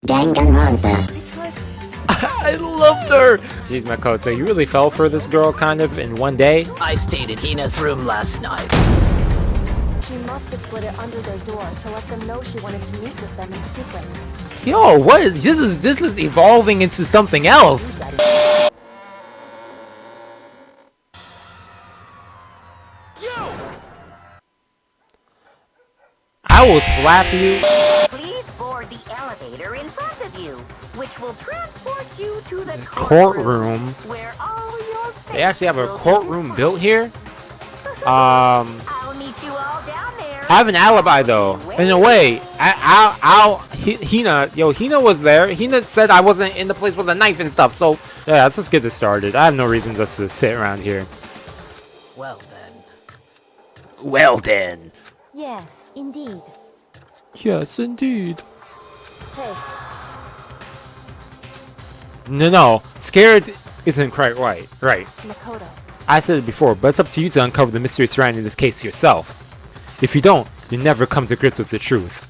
Danganronpa. Because I loved her! Jeez, Makoto, you really fell for this girl kind of in one day? I stayed in Hina's room last night. she must have slid it under their door to let them know she wanted to meet with them in secret. Yo, what is this is evolving into something else! I will slap you. Please board the elevator in front of you, which will transport you to the Courtroom. where all your They actually have a faces courtroom will be built here? I'll meet you all down there. I have an alibi though. In a way, Hina was there. Hina said I wasn't in the place with a knife and stuff. So yeah, let's just get this started. I have no reason just to sit around here. Well then. Well then. Yes, indeed. Yes, indeed. Hey, No. Scared isn't quite right. Right. Makoto. I said it before, but it's up to you to uncover the mystery surrounding this case yourself. If you don't, you never come to grips with the truth.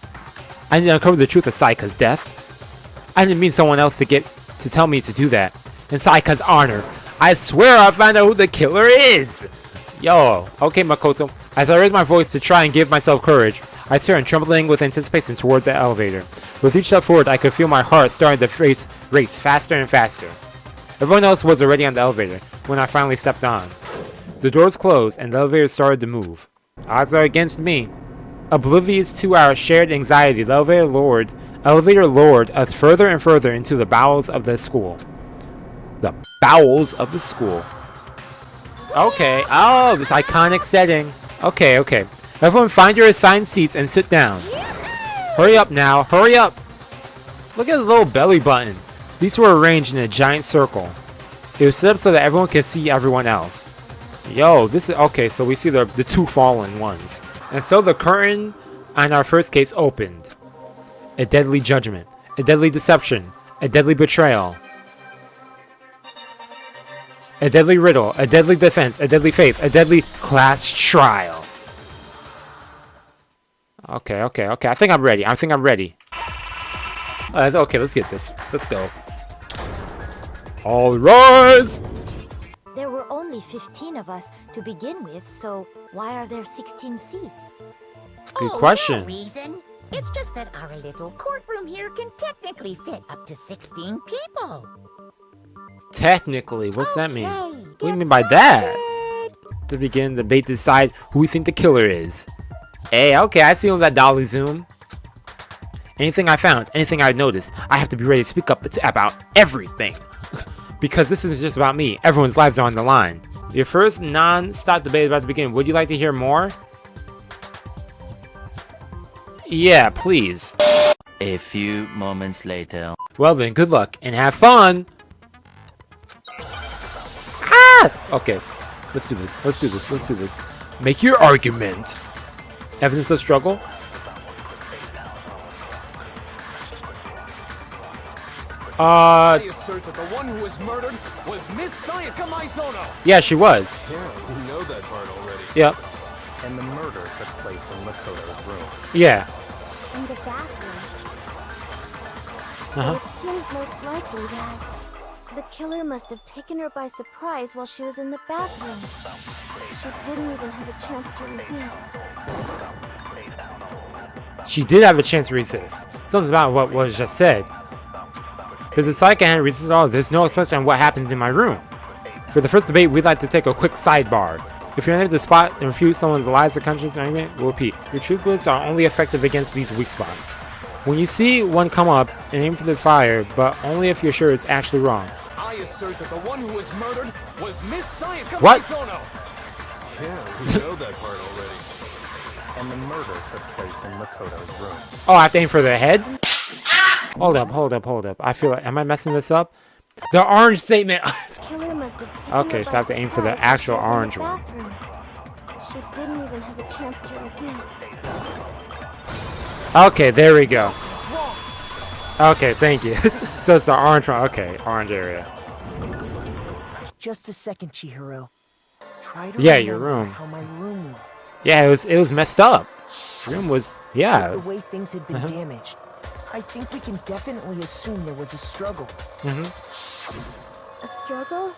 I need to uncover the truth of Sayaka's death. I didn't mean someone else to tell me to do that. In Sayaka's honor, I swear I'll find out who the killer is! Yo, okay Makoto. As I raise my voice to try and give myself courage, I turn, trembling with anticipation toward the elevator. With each step forward, I could feel my heart starting to race faster and faster. Everyone else was already on the elevator when I finally stepped on. The doors closed and the elevator started to move. Odds are against me. Oblivious to our shared anxiety, the elevator lured us further and further into the bowels of the school. The bowels of the school. Okay. Oh, this iconic setting. Okay. Everyone find your assigned seats and sit down. Hurry up now. Hurry up. Look at his little belly button. These were arranged in a giant circle. It was set up so that everyone could see everyone else. Yo, this is okay, so we see the two fallen ones. And so the curtain on our first case opened. A deadly judgment, a deadly deception, a deadly betrayal, a deadly riddle, a deadly defense, a deadly faith, a deadly class trial. Okay. I think I'm ready. Okay, let's get this. Let's go. All rise! There were only 15 of us to begin with, so why are there 16 seats? Good question. No reason. It's just that our little courtroom here can technically fit up to 16 people. Technically, what's that mean? Okay, What do you get mean by that? started. To begin the debate, decide who we think the killer is. Hey, okay, I see that dolly zoom. Anything I found, anything I noticed, I have to be ready to speak up about everything. Because this isn't just about me. Everyone's lives are on the line. Your first non-stop debate is about to begin. Would you like to hear more? Yeah, please. A few moments later. Well then, good luck and have fun. Ah! Okay, let's do this. Make your argument. Evidence of struggle. I assert that the one who was murdered was Miss Sayaka Maizono. Yeah, she was. Yeah, we know that part already. Yep. And the murder took place in Makoto's room. Yeah. In the bathroom. So Uh-huh. it seems most likely that the killer must have taken her by surprise while she was in the bathroom. She didn't even have a chance to resist. She did have a chance to resist. Something about what was just said. Because if Sayaka hadn't resisted at all, there's no explanation on what happened in my room. For the first debate, we'd like to take a quick sidebar. If you're unable to spot and refute someone's lies or conscience or anything, we'll repeat. Your truth bullets are only effective against these weak spots. When you see one come up, and aim for the fire, but only if you're sure it's actually wrong. I assert that the one who was murdered was Miss Sayaka What? Maizono. Yeah, we know that part already. And the murder took place in Makoto's room. Oh, I have to aim for the head? Hold up. I feel like, am I messing this up? The orange statement. Killer must have taken Okay, her so by I have to aim for the surprise while actual she was in the orange one. bathroom. She didn't even have a chance to resist. Okay, there we go. Okay, thank you. So it's the orange one. Okay, orange area. Just a second, Chihiro. Try to Yeah, your remember room. how my room looked. Yeah, it was messed up. Room was, yeah. The way things had been damaged. I think we can definitely assume there was a struggle. A struggle?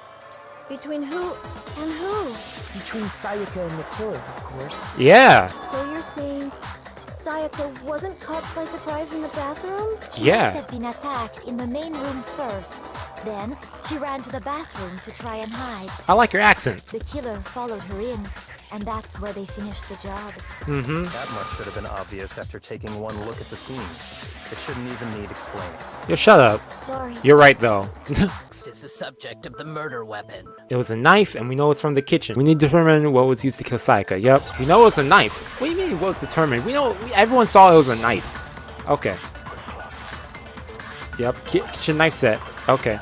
Between who and who? Between Sayaka and the killer, of course. Yeah. So you're saying Sayaka wasn't caught by surprise in the bathroom? She Yeah. must have been attacked in the main room first. Then, she ran to the bathroom to try and hide. I like your accent. The killer followed her in, and that's where they finished the job. That much should have been obvious after taking one look at the scene. It shouldn't even need explaining. Yo, shut up. Sorry. You're right, though. Next is the subject of the murder weapon. It was a knife, and we know it's from the kitchen. We need to determine what was used to kill Sayaka. Yep. We know it was a knife. What do you mean it was determined? We know everyone saw it was a knife. Okay. Yep. Kitchen knife set. Okay.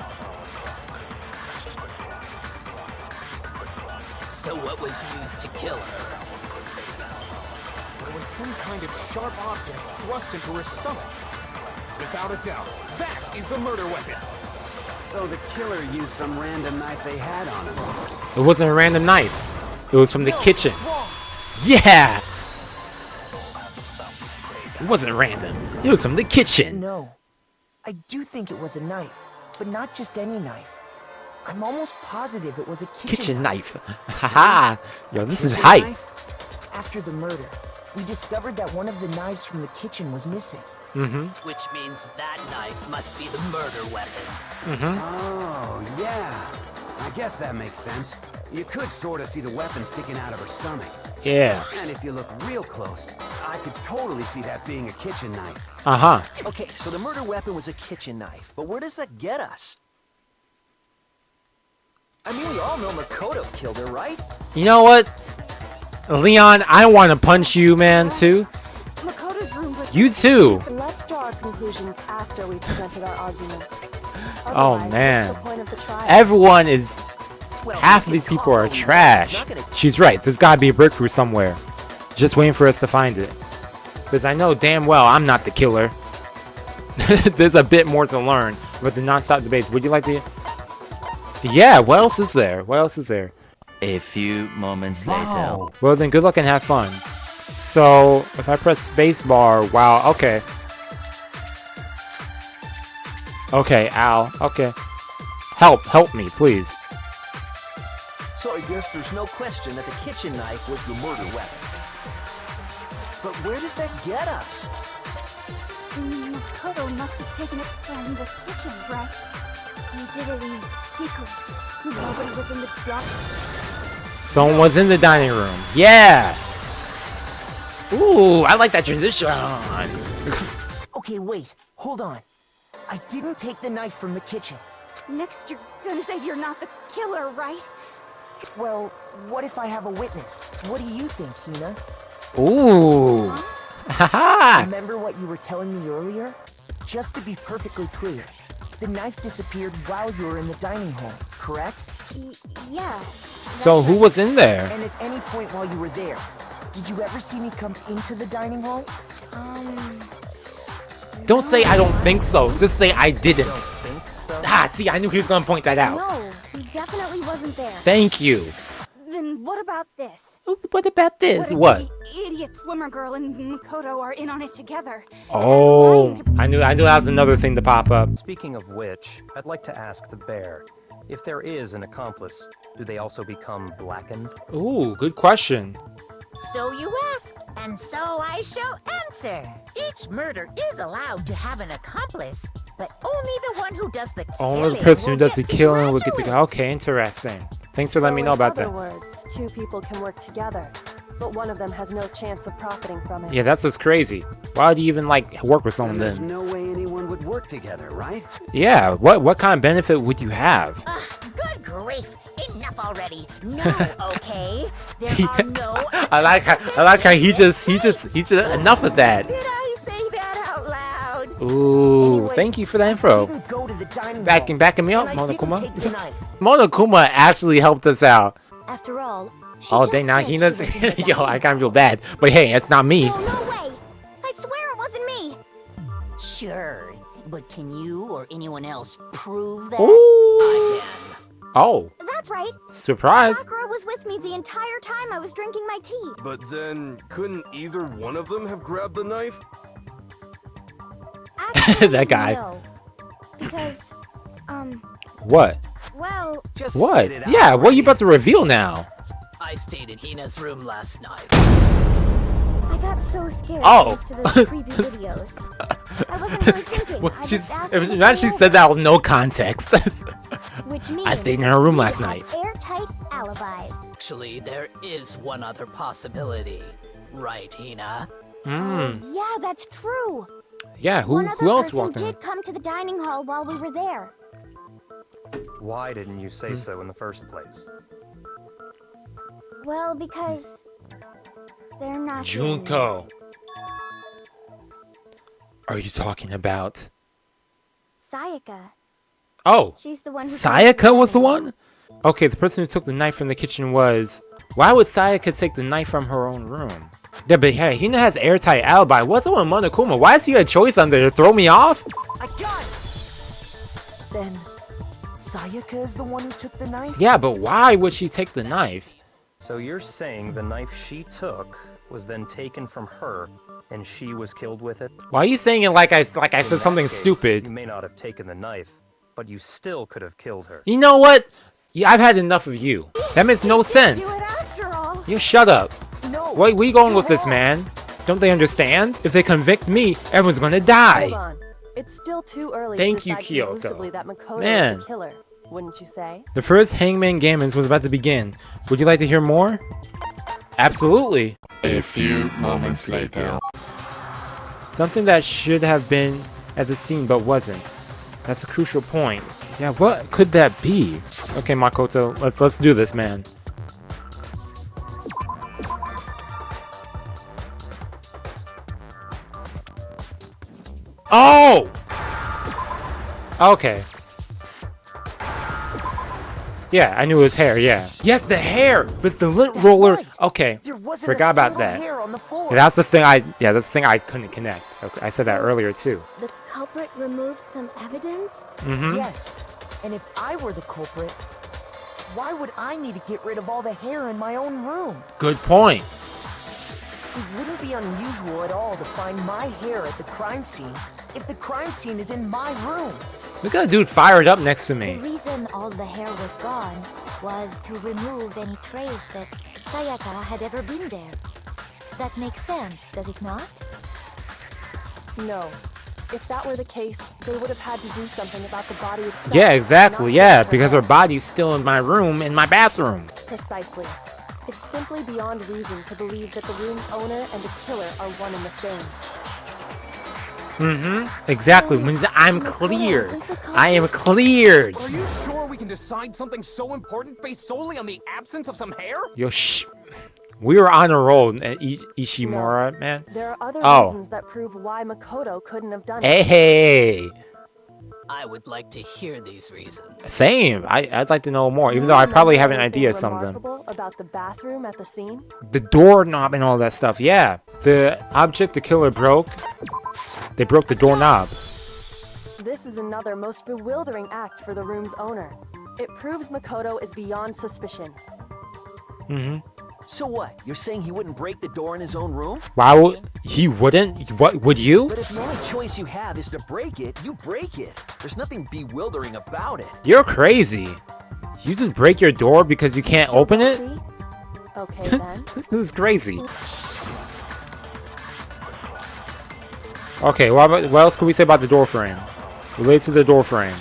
So what was used to kill her? There was some kind of sharp object thrust into her stomach. Without a doubt, that is the murder weapon. So the killer used some random knife they had on him. It wasn't a random knife. It was from the kitchen. Yeah. It wasn't random. It was from the kitchen. No. I do think it was a knife, but not just any knife. I'm almost positive it was a kitchen Knife. Haha. Yo, this is hype. After the murder, we discovered that one of the knives from the kitchen was missing. Which means that knife must be the murder weapon. Oh, yeah. I guess that makes sense. You could sort of see the weapon sticking out of her stomach. Yeah. And if you look real close, I could totally see that being a kitchen knife. Uh-huh. Okay, so the murder weapon was a kitchen knife, but where does that get us? I mean, we all know Makoto killed her, right? You know what? Leon, I want to punch you, man, too. Makoto's room was... You too. Let's draw our conclusions after we presented our arguments. Oh, Otherwise, man. what's the point of the trial? Everyone is... Well, Half of we these can people are talk, it's trash. not gonna- She's right. There's got to be a breakthrough somewhere. Just waiting for us to find it. Because I know damn well I'm not the killer. There's a bit more to learn about the non-stop debates. Would you like to... Yeah, what else is there? What else is there? A few moments later. Well then, good luck and have fun. So, if I press spacebar, wow, okay. Okay, ow, okay. Help me, please. So I guess there's no question that the kitchen knife was the murder weapon. But where does that get us? Makoto must have taken it from the kitchen, right? He did it in secret. Nobody was in the Someone was in the dining room. Yeah! Ooh, I like that transition. Okay, wait. Hold on. I didn't take the knife from the kitchen. Next, you're gonna say you're not the killer, right? Well, what if I have a witness? What do you think, Hina? Ooh. Haha! Remember what you were telling me earlier? Just to be perfectly clear, the knife disappeared while you were in the dining hall, correct? Yeah. So who was in there? And at any point while you were there, did you ever see me come into the dining hall? Don't say I don't think so. Just say I didn't. Think so? Ah, see, I knew he was gonna point that out. No, he definitely wasn't there. Thank you. Then what about this? What about this? If What? the idiot swimmer girl and Makoto are in on it together? Oh, I knew that was another thing to pop up. Speaking of which, I'd like to ask the bear, if there is an accomplice, do they also become blackened? Ooh, good question. So you ask, and so I shall answer. Each murder is allowed to have an accomplice, but only the one who does the killing. Only the person who will does the get to killing will get to graduate. go. Okay, interesting. Thanks for letting me know about that. In other words, two people can work together, but one of them has no chance of profiting from it. Yeah, that's what's crazy. Why would you even like work with someone There's then? no way anyone would work together, right? Yeah, what kind of benefit would you have? Good grief! Enough already. No, okay. There are no. I like how he just enough of that. Did I say that out loud? Ooh, Anyway, thank you for the info. Didn't go to the dining Backing me up, and I didn't Monokuma. take the knife. Monokuma actually helped us out. After all, she Oh, just dang, now said he she knows. was in the Yo, dining I kind of feel bad. But hey, it's not me. room. No way! I swear it wasn't me! Sure, but can you or anyone else prove that? Ooh. Oh, That's right. surprise. Sakura was with me the entire time I was drinking my tea. But then, couldn't either one of them have grabbed the knife? Actually, That guy. No. Because, What? well, Just What? spit it out Yeah, what are you already. about to reveal now? I stayed in Hina's room last night. I got so scared Oh. thanks to those creepy videos. I wasn't really thinking. Well, I she's, just asked if, to imagine stay she said over. that with no context. Which means I stayed in her room we last have night. Airtight alibis. Actually, there is one other possibility. Right, Hina? Hmm. Yeah, that's true. Yeah, One who other else person walked in? did come to the dining hall while we were there. Why didn't you say so in the first place? Well, because they're not Junko. Are you talking about? Sayaka. Oh, She's the one who Sayaka was the one? Okay, the person who took the knife from the kitchen was... Why would Sayaka take the knife from her own room? Yeah, but hey, Hina has airtight alibi. What's up with Monokuma? Why is he a choice under there? Throw me off? I got it! Then, Sayaka is the one who took the knife? Yeah, but why would she take the knife? So you're saying the knife she took was then taken from her, and she was killed with it? Why are you saying it like I said In something that case, stupid? You may not have taken the knife, but you still could have killed her. You know what? Yeah, I've had enough of you. That makes no sense. do it after all. You shut up. No! Where you going with you're this, wrong. man? Don't they understand? If they convict me, everyone's gonna die. Hold on. It's still too early Thank to you, decide Kyoko. conclusively that Makoto Man. is the killer, wouldn't you say? The first Hangman Gammons was about to begin. Would you like to hear more? Absolutely. A few moments later. Something that should have been at the scene but wasn't. That's a crucial point. Yeah, what could that be? Okay, Makoto, let's do this, man. Oh! Okay. Yeah, I knew it was hair, yeah. Yes, the hair! With the lint roller. right. Okay. There wasn't Forgot a about single that. hair on the floor. Yeah, that's the thing that's the thing I couldn't connect. Okay, I said that earlier too. The culprit removed some evidence? Mm-hmm. Yes. And if I were the culprit, why would I need to get rid of all the hair in my own room? Good point. It wouldn't be unusual at all to find my hair at the crime scene if the crime scene is in my room. Look at that dude fired up next to The me. reason all the hair was gone was to remove any trace that Sayaka had ever been there. That makes sense, does it not? No. If that were the case, they would have had to do something about the body itself. Yeah, exactly. not Yeah, just her because her head. body's still in my room, in my bathroom. Precisely. It's simply beyond reason to believe that the room's owner and the killer are one and the same. Mm-hmm. Exactly. Means I'm cleared. I am cleared. Are you sure we can decide something so important based solely on the absence of some hair? Yo, we were on a roll, Ishimura, man. There are other Oh. reasons that prove why Makoto couldn't have done it. Hey. I would like to hear these reasons. Same. I'd like to know more, even Do though you I probably remember have an anything idea of some of them. remarkable about the bathroom at the scene? The doorknob and all that stuff. Yeah. The object the killer broke. They broke the doorknob. This is another most bewildering act for the room's owner. It proves Makoto is beyond suspicion. Mm-hmm. So what? You're saying he wouldn't break the door in his own room? Why would he wouldn't? What would you? But if the only choice you have is to break it, you break it. There's nothing bewildering about it. You're crazy. You just break your door because you can't open it? See? Okay then. This is crazy. Okay, what else can we say about the door frame? Related to the door frame.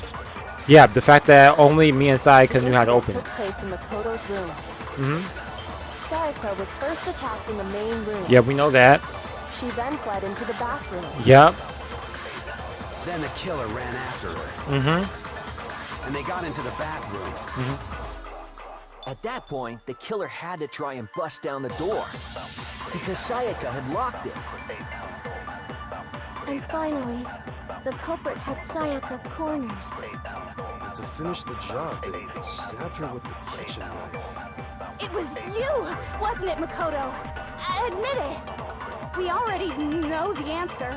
Yeah, the fact that only me and Sayaka knew how to open Took it. place in Makoto's room. Mm-hmm. Sayaka was first attacked in the main room. Yeah, we know that. She then fled into the bathroom. Yep. Then the killer ran after her, Mm-hmm. and they got into the bathroom. Mm-hmm. At that point, the killer had to try and bust down the door because Sayaka had locked it. And finally, the culprit had Sayaka cornered. But to finish the job, they stabbed her with the kitchen knife. It was you, wasn't it, Makoto? Admit it. We already know the answer.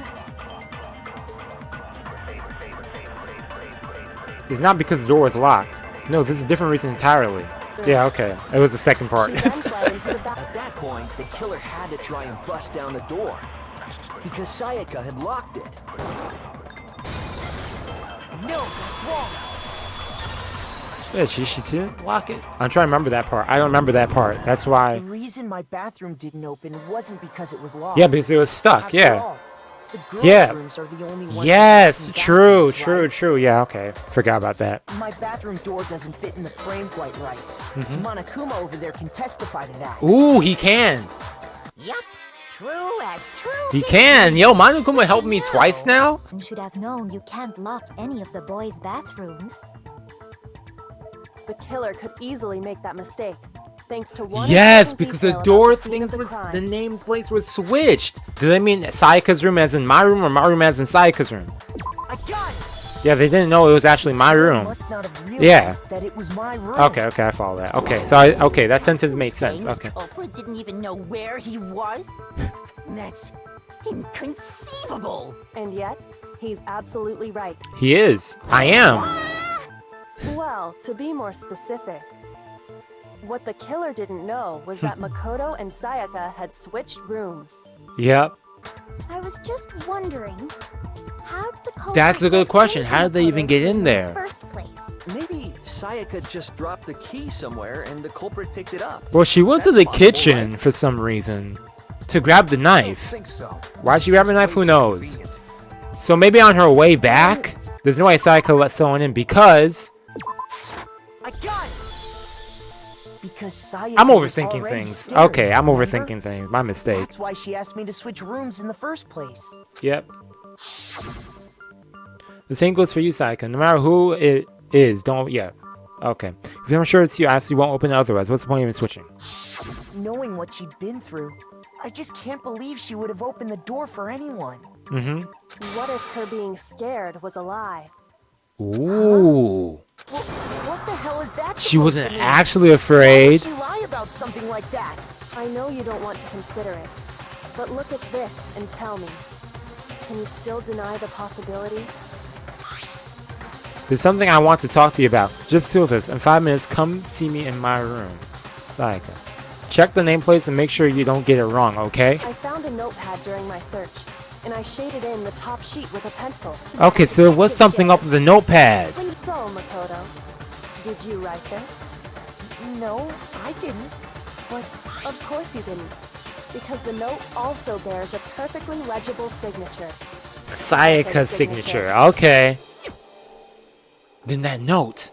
It's not because the door was locked. No, this is a different reason entirely. Yeah, okay. It was the second part. At that point, the killer had to try and bust down the door because Sayaka had locked it. that's wrong. Yeah, she didn't lock it. I'm trying to remember that part. I don't remember that part. That's why. The reason my bathroom didn't open wasn't because it was locked. Yeah, because it was stuck. After Yeah. all, the girls' Yeah. rooms are the only ones Yes, with true, bathrooms, true, right? true. Yeah, okay. Forgot about that. My bathroom door doesn't fit in the frame quite right. Monokuma over there can testify to that. Ooh, he can. Yup, true as true. He can. Yo, Monokuma helped me twice now. You should have known you can't lock any of the boys' bathrooms. The killer could easily make that mistake, thanks to one Yes, important because the detail about door the scene of things the were, crime. the names plates were switched. Do they mean Sayaka's room as in my room or my room as in Sayaka's room? I got it. Yeah, they didn't know it was actually my room. Must not have realized Yeah. that it was my room. Okay, okay, I follow that. Okay, so okay, that sentence makes sense. Okay. Culprit didn't even know where he was? That's inconceivable. And yet, he's absolutely right. He is. I am. Well, to be more specific, what the killer didn't know was that Makoto and Sayaka had switched rooms. Yep. I was just wondering, how did the culprit That's a good get question. into How did they even get in the there? first place? Maybe Sayaka just dropped the key somewhere and the culprit picked it up. Well, she went to That's the possible, kitchen right? for some reason to grab the knife. Think so. Why'd she grab a knife? Who knows? So maybe on her way back, there's no way Sayaka let someone in because I got it. Because Sayaka I'm was overthinking already things. scared, Okay, I'm remember? overthinking things. My mistake. That's why she asked me to switch rooms in the first place. Yep. The same goes for you, Sayaka. No matter who it is, don't. Yeah. Okay. If you're not sure it's you, obviously won't open it otherwise. What's the point of even switching? Knowing what she'd been through, I just can't believe she would have opened the door for anyone. Mm-hmm. What if her being scared was a lie? Ooh. What the hell is that? She supposed wasn't to mean? actually Why afraid. would she lie about something like that? I know you don't want to consider it, but look at this and tell me. Can you still deny the possibility? There's something I want to talk to you about. Just feel this. In 5 minutes, come see me in my room. Sayaka. Check the nameplates and make sure you don't get it wrong, okay? I found a notepad during my search, and I shaded in the top sheet with a pencil. Okay, so there was something up with the notepad. So, Makoto, did you write this? No, I didn't. But of course you didn't, because the note also bears a perfectly legible signature. Sayaka's signature. Okay. Then that note.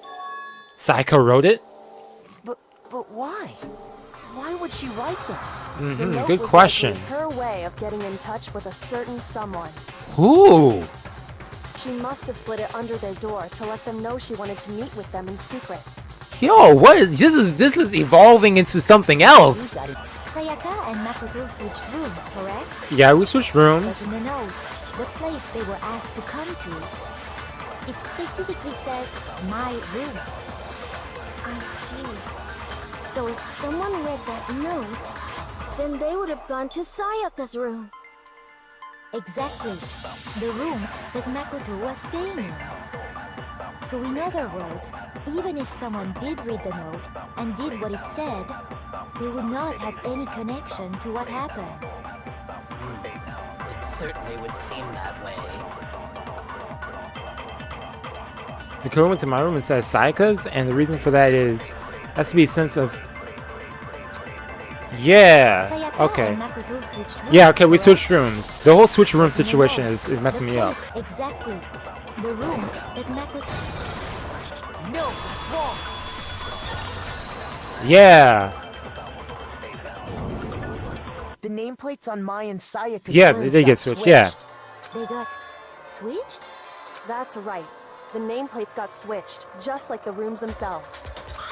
Sayaka wrote it? But why? Why would she write that? The note Good was question. likely her way of getting in touch with a certain someone. Who? She must have slid it under their door to let them know she wanted to meet with them in secret. Yo, what is this is evolving into something else. Sayaka and Makoto switched rooms, correct? Yeah, we switched But rooms. in the note, the place they were asked to come to, it specifically says, my room. I see. So if someone read that note, then they would have gone to Sayaka's room. Exactly. The room that Makoto was staying in. So in other words, even if someone did read the note and did what it said, they would not have any connection to what happened. It certainly would seem that way. The killer went to my room and said Sayaka's, and the reason for that is has to be a sense of Sayaka okay. and Makoto switched rooms, Yeah, okay, we correct? switched rooms. The whole switch room situation is messing The me up. place, exactly. The room that Makoto... No, that's wrong. Yeah. The nameplates on my and Sayaka's Yeah, rooms they got get switched, yeah. They got switched? That's right. The nameplates got switched, just like the rooms themselves.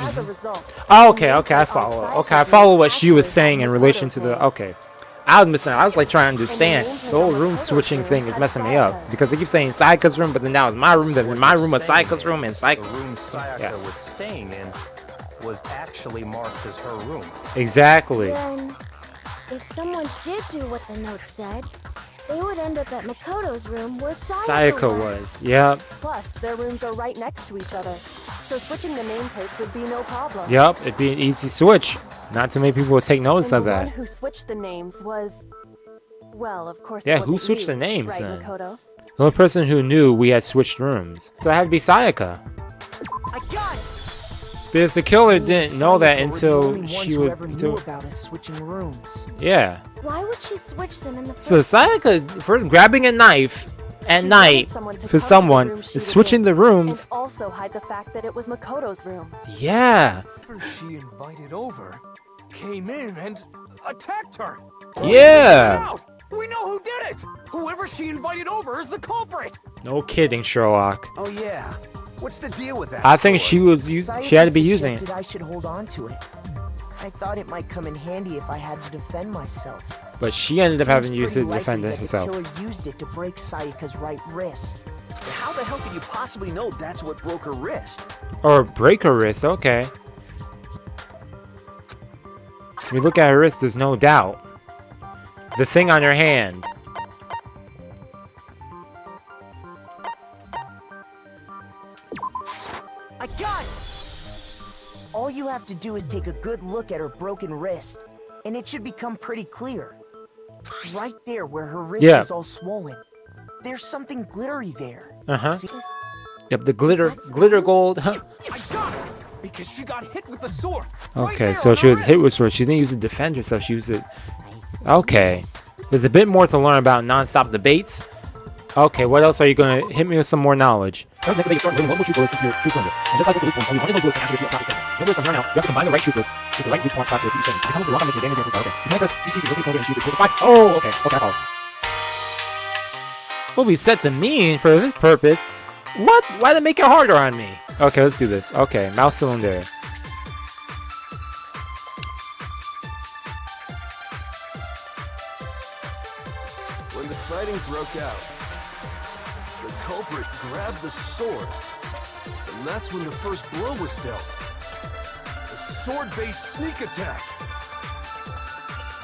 As a result... Oh, the okay, okay, I nameplate on follow. Sayaka's Okay, I room follow what she was actually saying in had relation to Makoto's the name. okay. I was missing. I was like trying to understand. The whole room switching thing is messing me up because they keep saying Sayaka's room, but then now it's my room. Then my room was Sayaka's room, and The Sayaka. room Sayaka Yeah. was staying in was actually marked as her room. Exactly. Then, if someone did do what the note said, they would end up at Makoto's room where Sayaka was. Yep. Plus, their rooms are right next to each other, so switching the nameplates would be no problem. Yep. It'd be an easy switch. Not too many people would take notice And of the one that. who switched the names was... Well, of course Yeah, it who wasn't switched you, the names right, then? Makoto? The only person who knew we had switched rooms. So it had to be Sayaka. I got it. Because the killer didn't know that Sayaka until were the only she ones was... who ever knew about us switching rooms. Yeah. Why would she switch them in the first So Sayaka, for grabbing a knife at She night wanted someone to for come to the someone, room she is was switching in, the rooms. And also hide the fact that it was Makoto's room. Yeah. Whoever she invited over came in and attacked her. Yeah. Out! We know who did it! Whoever she invited over is the culprit! No kidding, Sherlock. Oh yeah. What's the deal with that? I think sword? she was she had to be Sayaka using it. suggested I should hold on to it. I thought it might come in handy if I had to defend myself. But she ended up having to use Seems it to pretty defend likely that herself. the killer used it to break Sayaka's right wrist. How the hell could you possibly know that's what broke her wrist? Or break her wrist, okay. When you look at her wrist, there's no doubt. The thing on her hand. I got it! All you have to do is take a good look at her broken wrist, and it should become pretty clear. Right there where her wrist is all swollen. There's something glittery there. Uh-huh. See? Yep, the glitter gold. I got it! Because she got hit with the sword. Right Okay, there so on she her was hit wrist. with sword. She didn't use it to defend herself. She used it. Okay. There's a bit more to learn about non-stop debates. Okay, what else are you gonna hit me with some more knowledge? Next debate, you start moving multiple troop bullets into your true cylinder. And just like with the loop only one of those bullets can actually defeat a top cylinder. Remember this from here now, you have to combine the right troop bullets with the right loop slash defeat cylinder. If you come with the wrong combination, you're damaging your okay. You can't press GT to rotate cylinder and choose it. Five. Oh, okay. Okay, I follow. Will be set to mean for this purpose. What? Why did it make it harder on me? Okay, let's do this. Okay, mouse cylinder. When the fighting broke out, the culprit grabbed the sword, and that's when the first blow was dealt. A sword-based sneak attack.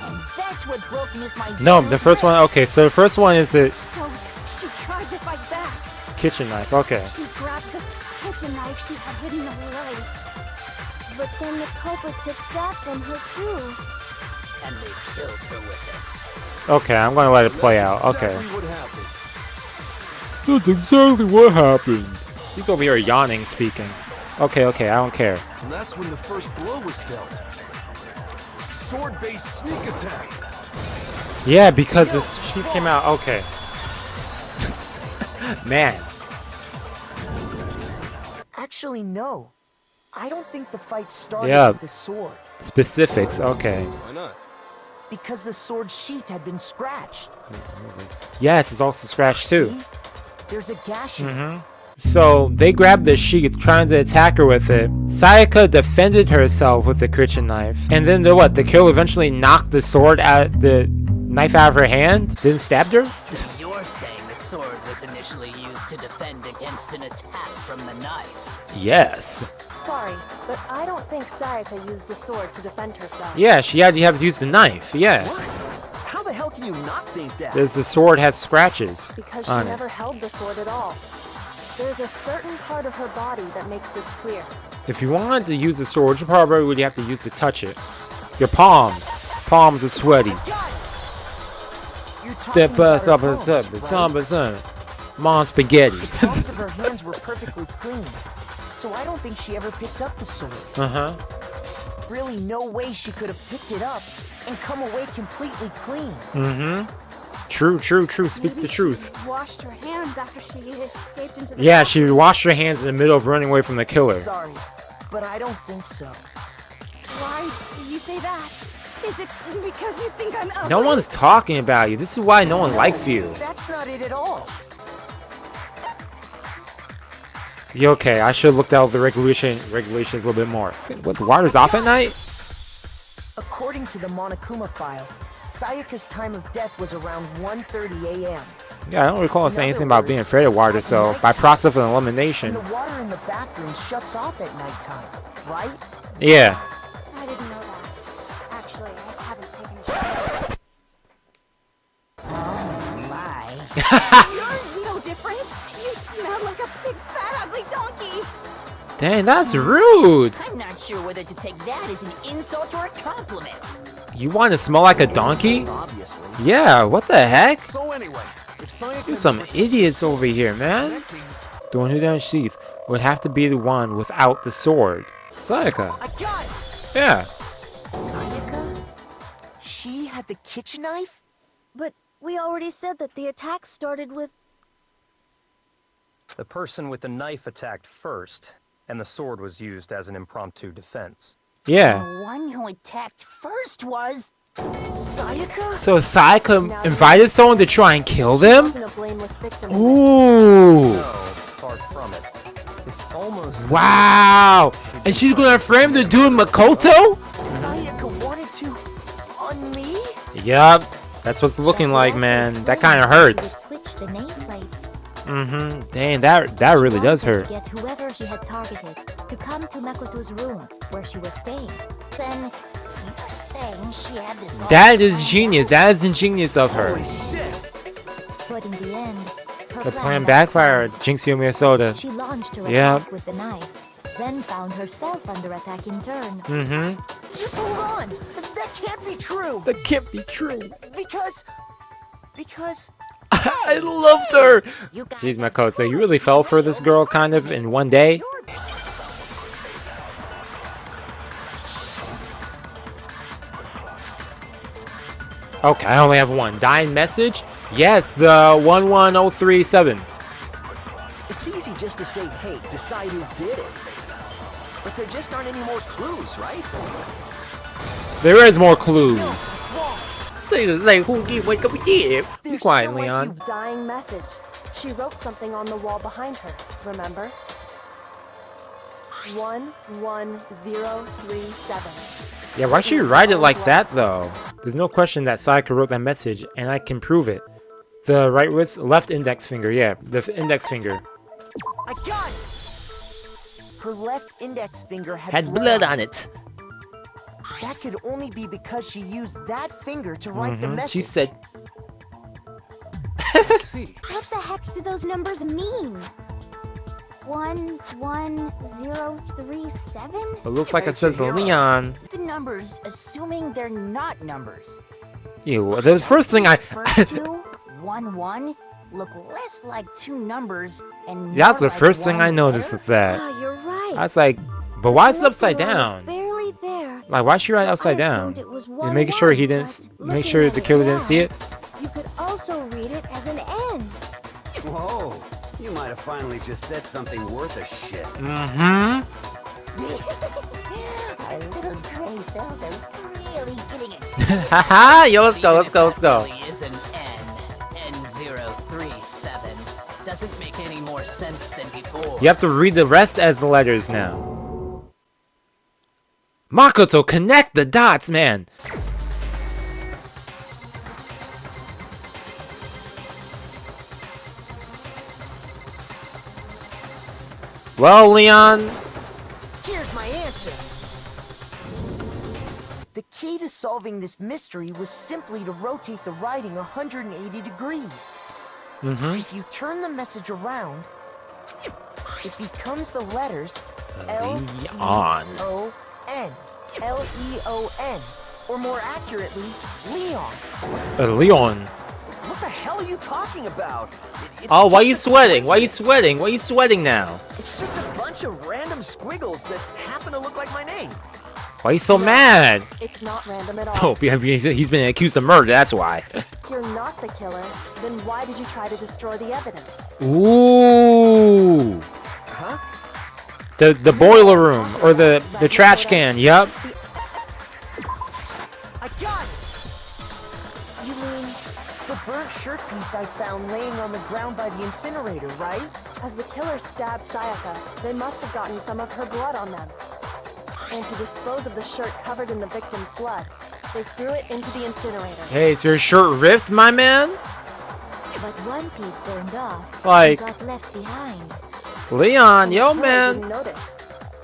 And that's what broke Miss Maizuno's No, the first one. Okay, so the first one is the So she tried to fight back. kitchen knife. Okay. She grabbed the kitchen knife she had hidden away. But then the culprit took that from her too. And they killed her with it. Okay, I'm gonna let it play out. Okay. Exactly what happened. That's exactly what happened. He's over here yawning, speaking. Okay, I don't care. And that's when the first blow was dealt. A sword-based sneak attack. Yeah, because this she came out. Okay. Man. Actually, no. I don't think the fight started Yeah. with the sword. Specifics. Okay. Why not? Because the sword sheath had been scratched. Yes, it's also scratched too. See? There's a gash in it. So they grabbed the sheath, trying to attack her with it. Sayaka defended herself with the kitchen knife, and then the killer eventually knocked the sword out, the knife out of her hand, then stabbed her. So you're saying the sword was initially used to defend against an attack from the knife? Yes. Sorry, but I don't think Sayaka used the sword to defend herself. Yeah, she had to have to use the knife. Yeah. What? How the hell can you not think that? Because the sword has scratches Because she on it. never held the sword at all. There's a certain part of her body that makes this clear. If you wanted to use the sword, you probably would have to use to touch it. Your palms. Palms are sweaty. You're talking about her palms, right? Mom spaghetti. The palms of her hands were perfectly clean, so I don't think she ever picked up the sword. Uh-huh. Really, no way she could have picked it up and come away completely clean. Mm-hmm. True. Speak the truth. She washed her hands after she escaped into the Yeah, she washed her hands in the middle of running away from the killer. Sorry, but I don't think so. Why do you say that? Is it because you think I'm ugly? No one's talking about you. This is why no one likes you. That's not it at all. You okay? I should have looked out the regulations a little bit more. What, the water's off at night? According to the Monokuma file, Sayaka's time of death was around 1:30 a.m. Yeah, I don't recall saying anything about being afraid of water, so by process of elimination. And the water in the bathroom shuts off at nighttime, right? Yeah. I didn't know that. Actually, I haven't taken a shower. Oh my. You're no different. You smell like a big fat ugly donkey. Dang, that's rude. I'm not sure whether to take that as an insult or a compliment. You want to smell like a donkey? Obviously. Yeah, what the heck? So anyway, if Sayaka There's some never- idiots over here, man. The one who doesn't sheath would have to be the one without the sword. Sayaka. I got it! Yeah. Sayaka? She had the kitchen knife? But we already said that the attack started with... The person with the knife attacked first, and the sword was used as an impromptu defense. Yeah. The one who attacked first was... Sayaka? So Sayaka invited someone to try and kill She them? wasn't a blameless victim in this. Ooh. No, far from it. It's almost... Wow. And she's gonna frame the dude Makoto? Sayaka wanted to... on me? Yup. That's what's looking like, man. That kind of hurts. She would switch the nameplates. Mm-hmm. Dang, that really does She wanted hurt. to get whoever she had targeted to come to Makoto's room where she was staying. Then you're saying she had this. That is genius. That is ingenious of her. Holy shit! But in the end, her The plan backfired. Jinx Yumiya Soda. She launched her Yep. attack with the knife, then found herself under attack in turn. Mm-hmm. Just hold on! That can't be true! That can't be true. Because... I loved her. You guys Jeez, have Makoto, you totally really fell for this girl kind of in one day? Okay, I only have one. Dying message? Yes, the 11037. It's easy just to say, hey, decide who did it. But there just aren't any more clues, right? There is more clues. It's wrong. Say who did what we did. Be There's quiet, still Leon. a dying message. She wrote something on the wall behind her, remember? 11037. Yeah, why should you write it like that though? There's no question that Sayaka wrote that message, and I can prove it. The right wrist, left index finger, yeah, the index finger. I got it! Her left index finger Had blood on it. That could only be because she used that finger to write the message. She said, Let's see. What the heck do those numbers mean? 11037? it looks like it says Leon. the numbers, assuming they're not numbers. Ew, the first thing First two, 1-1, look less like two numbers and that's more the like first thing one I noticed letter. with that. Ah, you're right. I was like, but why is it The upside writing was down? barely there. Like, why should you write So upside I down? assumed it was And making sure he 1-1, didn't, but make looking sure at the it killer didn't see now, it. You could also read it as an N. Whoa, you might have finally just said something worth a shit. Mm-hmm. Our little gray cells are really getting excited. Haha, yo, let's go. Even if that really is an N037. Doesn't make any more sense than before. You have to read the rest as the letters now. Makoto, connect the dots, man. Well, Leon, Here's my answer. The key to solving this mystery was simply to rotate the writing 180 degrees. If you turn the message around, it becomes the letters Leon. L-E-O-N. L-E-O-N. Or more accurately, Leon. Leon. What the hell are you talking about? It's Oh, why are just you a sweating? Why are you coincidence. sweating? Why are you sweating now? It's just a bunch of random squiggles that happen to look like my name. Why are you so mad? It's not random at all. Oh, he's been accused of murder, that's why. You're not the killer. Then why did you try to destroy the evidence? Ooh. Huh? The boiler room, or the trash can, yup. I got it! You mean the burnt shirt piece I found laying on the ground by the incinerator, right? As the killer stabbed Sayaka, they must have gotten some of her blood on them. And to dispose of the shirt covered in the victim's blood, they threw it into the incinerator. Hey, is your shirt ripped, my man? But one piece burned off Like- and got left behind. Leon, yo, The killer man. didn't notice.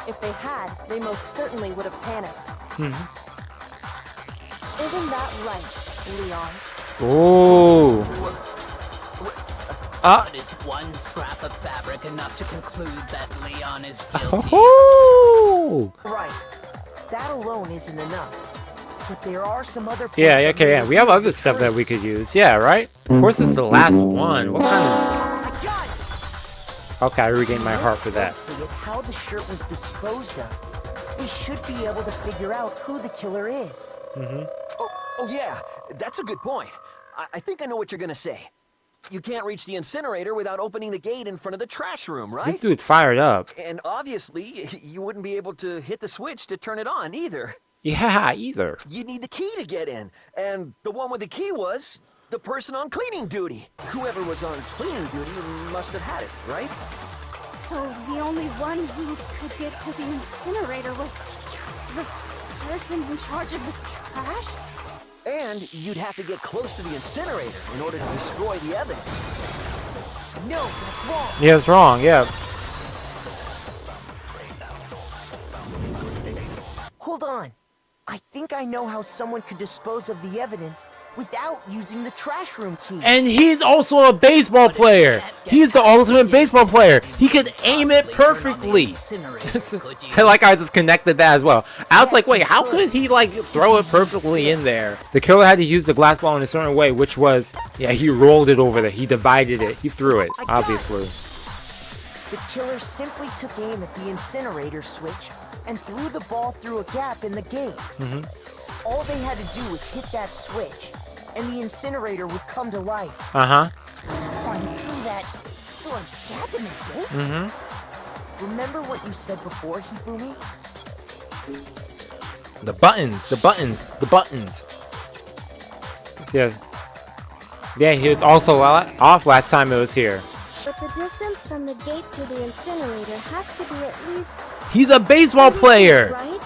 If they had, they most certainly would have panicked. Isn't that right, Leon? Ooh. But is one scrap of fabric enough to conclude that Leon is guilty? Ooh. Right. That alone isn't enough. But there are some other points Yeah, that okay, may yeah. We have reveal other the stuff that truth. we could use. Yeah, right? Of course, it's the last one. What kind of... Okay, I regained my heart for that. Closely at how the shirt was disposed of, we should be able to figure out who the killer is. Oh yeah, that's a good point. I think I know what you're gonna say. You can't reach the incinerator without opening the gate in front of the trash room, This right? dude fired up. And obviously, you wouldn't be able to hit the switch to turn it on either. Yeah, either. You'd need the key to get in. And the one with the key was the person on cleaning duty. Whoever was on cleaning duty must have had it, right? So the only one who could get to the incinerator was the person in charge of the trash? And you'd have to get close to the incinerator in order to destroy the evidence. No, that's wrong. Yeah, it's wrong, yeah. Hold on. I think I know how someone could dispose of the evidence without using the trash room key. And he's also a baseball player. He's the ultimate baseball player. He could aim it perfectly. I like how I just connected that as well. I was like, wait, how could he like throw it perfectly in there? The killer had to use the glass ball in a certain way, which was, yeah, he rolled it over there. He divided it. He threw it, obviously. The killer simply took aim at the incinerator switch and threw the ball through a gap in the gate. All they had to do was hit that switch, and the incinerator would come to life. Uh-huh. Someone threw that through a gap in the gate? Remember what you said before, Hifumi? The buttons, the buttons, the buttons. Yeah. Yeah, he was also off last time it was here. But the distance from the gate to the incinerator has to be at least... He's a baseball player. Right?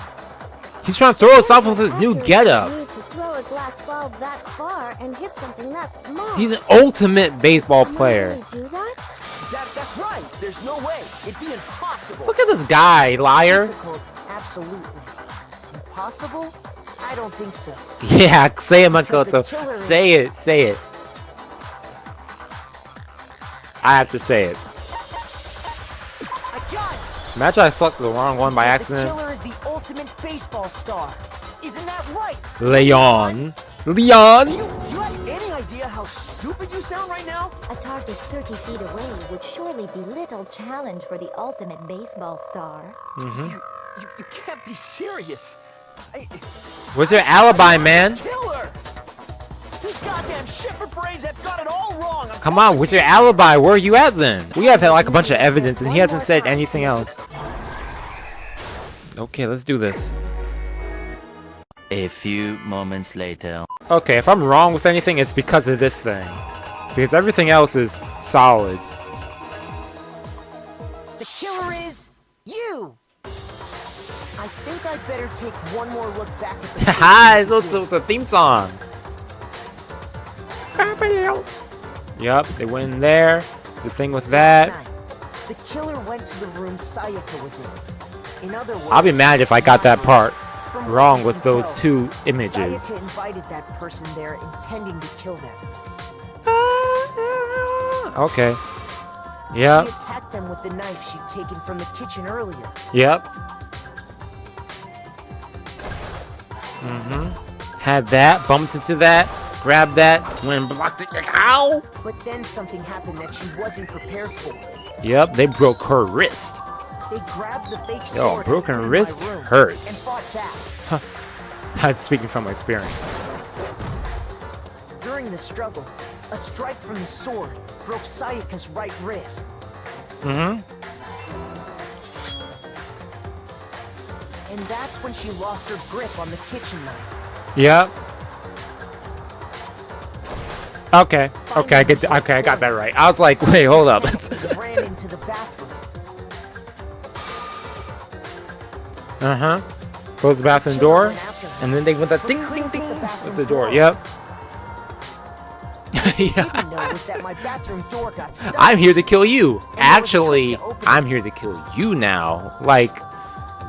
He's trying to throw us off with his new getup. You need to throw a glass ball that far and hit something that small. He's an ultimate baseball player. Really do that? That's right. There's no way. It'd be impossible. Look at this guy, liar. Difficult, absolutely. Impossible? I don't think so. Yeah, say it, Makoto. Because the killer is- Say it, say it. I have to say it. I got it! Imagine I fucked the wrong one by The accident. killer is the ultimate baseball star. Isn't that right? Leon. Leon? Do you have any idea how stupid you sound right now? A target 30 feet away would surely be little challenge for the ultimate baseball star. You can't be serious. What's your alibi, man? Killer! These goddamn shepherd brains have got it all wrong. Come on, what's your alibi? Where are you at then? We have had like a bunch of evidence and he hasn't said anything else. Okay, let's do this. A few moments later. Okay, if I'm wrong with anything, it's because of this thing. Because everything else is solid. The killer is you! I think I'd better take one more look back at the... Haha, it's the theme song. Yup, they went in there. The thing with that. The killer went to the room Sayaka was in. In other words, I'll be mad if I got that part from what wrong I with can those tell, two images. Sayaka invited that person there intending to kill them. Okay. Yep. She attacked them with the knife she'd taken from the kitchen earlier. Yep. Had that, bumped into that, grabbed that, went and blocked it. Ow! But then something happened that she wasn't prepared for. Yep, they broke her wrist. They grabbed the fake Yo, sword broken and wrist my room hurts. and fought back. I'm speaking from experience. During the struggle, a strike from the sword broke Sayaka's right wrist. And that's when she lost her grip on the kitchen knife. Yep. Okay. Okay, I got that right. I was like, wait, hold up. Ran into the bathroom. Close the bathroom door, and then they went the ding, ding, ding with the door. Yep. Didn't know was that my bathroom door got stuck. I'm here to kill you. Actually, I'm here to kill you now. Like,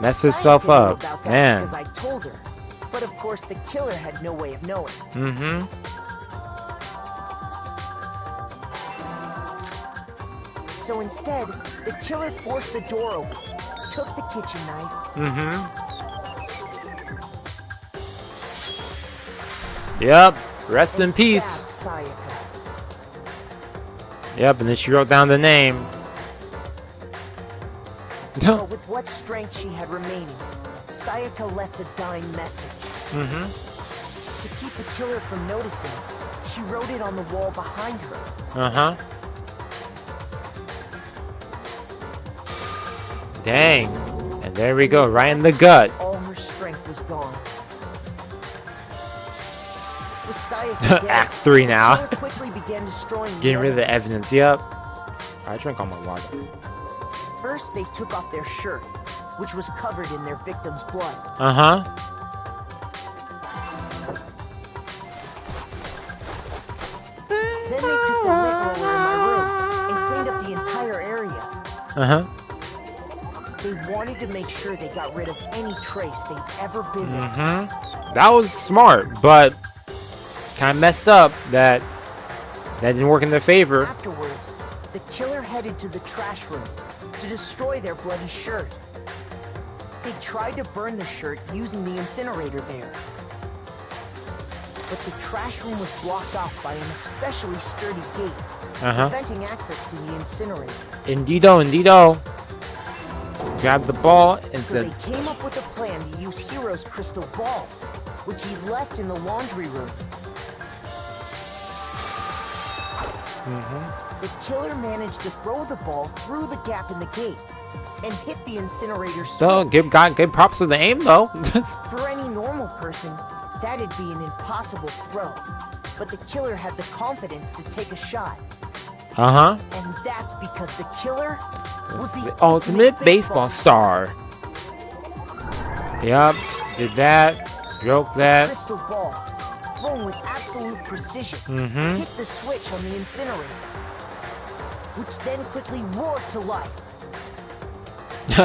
mess yourself up, man. Because I told her. But of course, the killer had no way of knowing. So instead, the killer forced the door open, took the kitchen knife, Yep. Rest in and peace. stabbed Sayaka. Yep, and then she wrote down the name. But with what strength she had remaining, Sayaka left a dying message. To keep the killer from noticing, she wrote it on the wall behind her. Dang. And there we go, right in the gut. All her strength was gone. With Sayaka dead, Act 3 now. the killer quickly began destroying Getting rid of the evidence. evidence, yep. I drank all my water. First, they took off their shirt, which was covered in their victim's blood. Then they took the lint roller in my room and cleaned up the entire area. They wanted to make sure they got rid of any trace they'd ever been in. That was smart, but kind of messed up that didn't work in their favor. Afterwards, the killer headed to the trash room to destroy their bloody shirt. They tried to burn the shirt using the incinerator there. But the trash room was blocked off by an especially sturdy gate, preventing access to the incinerator. Indeedo. Grab the ball and So said, they came up with a plan to use Hiro's crystal ball, which he left in the laundry room. The killer managed to throw the ball through the gap in the gate and hit the incinerator so switch. got good props for the aim though. For any normal person, that'd be an impossible throw. But the killer had the confidence to take a shot. And that's because the killer was the ultimate baseball star. Yep, did that, broke that. Crystal ball, thrown with absolute precision, hit the switch on the incinerator, which then quickly roared to life.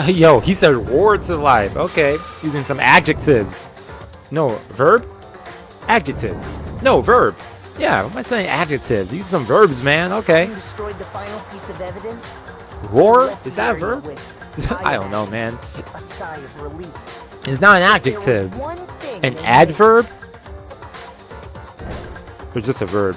Yo, he said roared to life. Okay, using some adjectives. No, verb? Adjective. No, verb. Yeah, what am I saying? Adjectives. Use some verbs, man. Okay. Destroyed the final piece of evidence. Roar? Is that a verb? I don't know, man. A sigh of relief. It's not an adjective. An adverb? Or just a verb?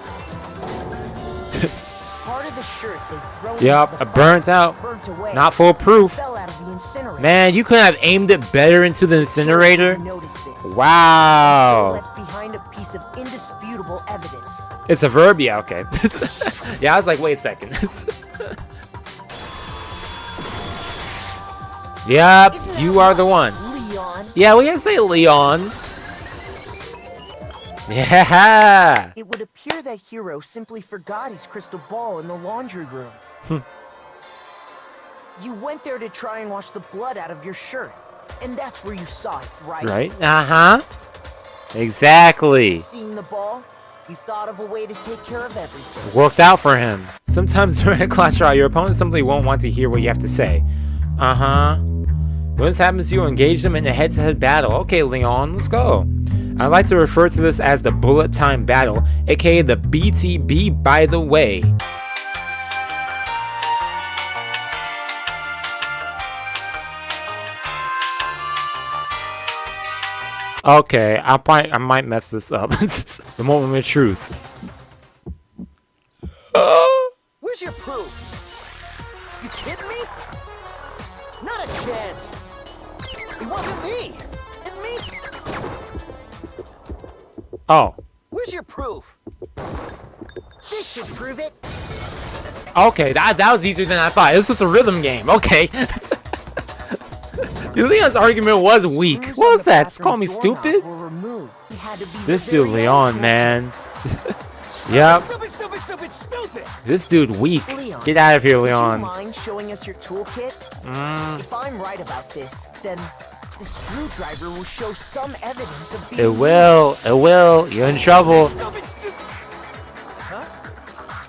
Part of the shirt they thrown Yep, into the burnt fire, out. burnt away, Not foolproof. fell out of the incinerator. Man, you couldn't have aimed it better into the incinerator. Notice this. So Wow. left behind a piece of indisputable evidence. It's a verb? Yeah, okay. Yeah, I was like, wait a second. Yep, you are the one. Leon. Yeah, we gotta say Leon. Yeah. It would appear that Hiro simply forgot his crystal ball in the laundry room. You went there to try and wash the blood out of your shirt, and that's where you saw it, right? Right? Exactly. Seeing the ball, you thought of a way to take care of everything. Worked out for him. Sometimes during a clash trial, your opponent simply won't want to hear what you have to say. When this happens, you engage them in a head-to-head battle. Okay, Leon, let's go. I like to refer to this as the bullet time battle, aka the BTB, by the way. Okay, I might mess this up. The moment of truth. Where's your proof? You kidding me? Not a chance. It wasn't me. And me? Oh. Where's your proof? This should prove it. Okay, that was easier than I thought. This was a rhythm game. Okay. Leon's argument was weak. What was that? Call me stupid? This dude, Leon, man. Yep. Stupid. This dude weak. Leon, Get out of here, would Leon. you mind showing us your toolkit? If I'm right about this, then the screwdriver will show some evidence of being It will. It will. You're in trouble. Huh?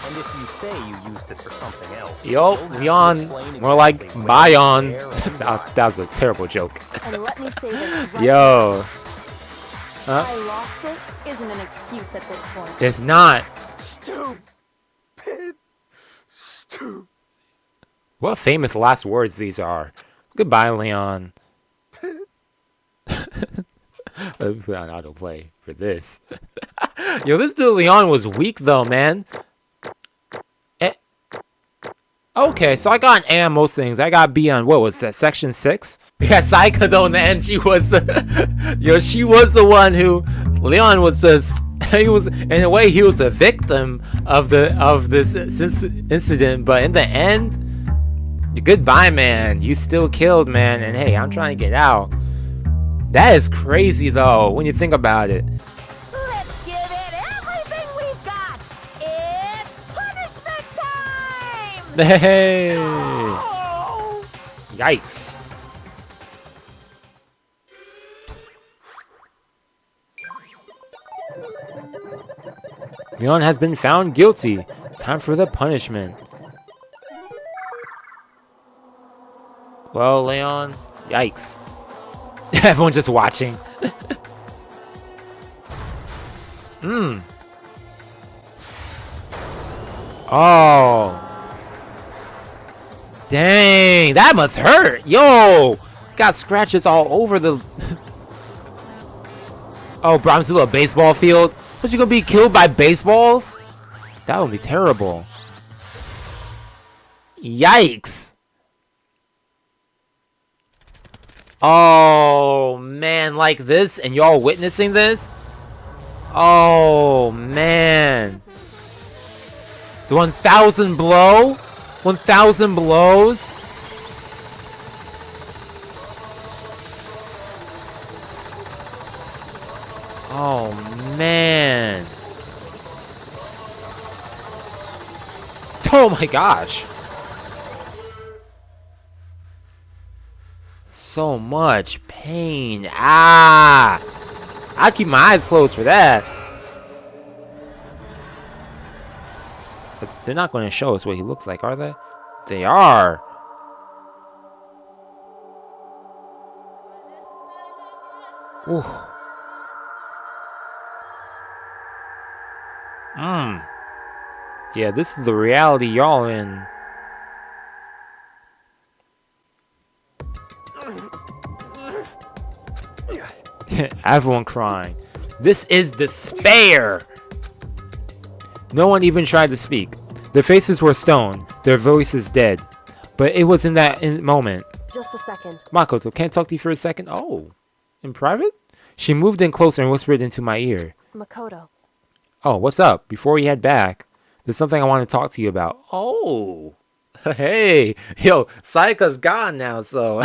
And if you say you used it for something else, Yo, Leon. More like Bion. that was a terrible joke. And let me say this right Yo. I lost it isn't an excuse at this point. It's not. Stupid. What famous last words these are. Goodbye, Leon. Let me put on autoplay for this. Yo, this dude Leon was weak though, man. Okay, so I got an A on most things. I got B on, what was that, section 6? Yeah, Sayaka though in the end, she was she was the one who, Leon was just, he was, in a way, he was a victim of this incident, but in the end, goodbye, man. You still killed, man, and hey, I'm trying to get out. That is crazy though, when you think about it. Let's give it everything we've got. It's punishment time. Hey! Yikes. Leon has been found guilty. Time for the punishment. Well, Leon, yikes. Everyone just watching. Oh. Dang, that must hurt. Yo, got scratches all over the... Oh, bro, I'm still a baseball field. But you gonna be killed by baseballs? That would be terrible. Yikes. Oh, man, like this? And y'all witnessing this? Oh, man. The 1,000 blow? 1,000 blows? Oh, man. Oh, my gosh. So much pain. Ah! I'd keep my eyes closed for that. But they're not going to show us what he looks like, are they? They are. Ooh. Yeah, this is the reality y'all in. Everyone crying. This is despair. No one even tried to speak. Their faces were stone, their voices dead. But it was in that moment. Just a second. Makoto, can I talk to you for a second? Oh, in private? She moved in closer and whispered into my ear. Makoto. Oh, what's up? Before we head back, there's something I want to talk to you about. Oh, hey, yo, Sayaka's gone now, so...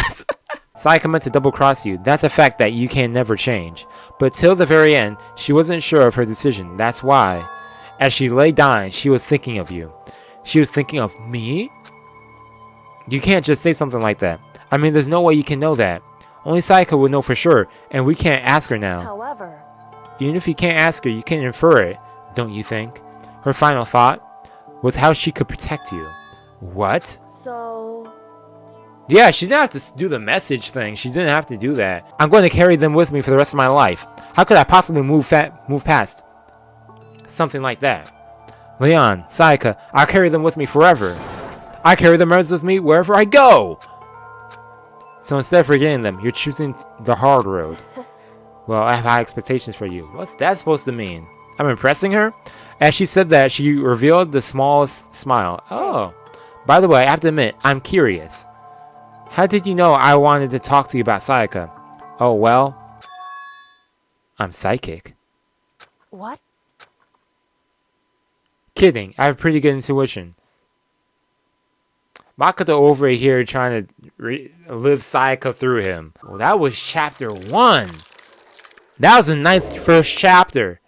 Sayaka meant to double-cross you. That's a fact that you can never change. But till the very end, she wasn't sure of her decision. That's why. As she lay dying, she was thinking of you. She was thinking of me? You can't just say something like that. I mean, there's no way you can know that. Only Sayaka would know for sure, and we can't ask her now. However... Even if you can't ask her, you can infer it, don't you think? Her final thought was how she could protect you. What? So... Yeah, she didn't have to do the message thing. She didn't have to do that. I'm going to carry them with me for the rest of my life. How could I possibly move past something like that? Leon, Sayaka, I'll carry them with me forever. I carry the murders with me wherever I go. So instead of forgetting them, you're choosing the hard road. Well, I have high expectations for you. What's that supposed to mean? I'm impressing her? As she said that, she revealed the smallest smile. Oh. By the way, I have to admit, I'm curious. How did you know I wanted to talk to you about Sayaka? Oh, well, I'm psychic. What? Kidding. I have pretty good intuition. Makoto over here trying to live Sayaka through him. Well, that was chapter 1. That was a nice first chapter.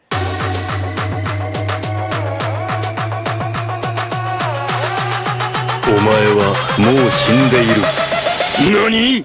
Omae wa mou shinde iru. Nani?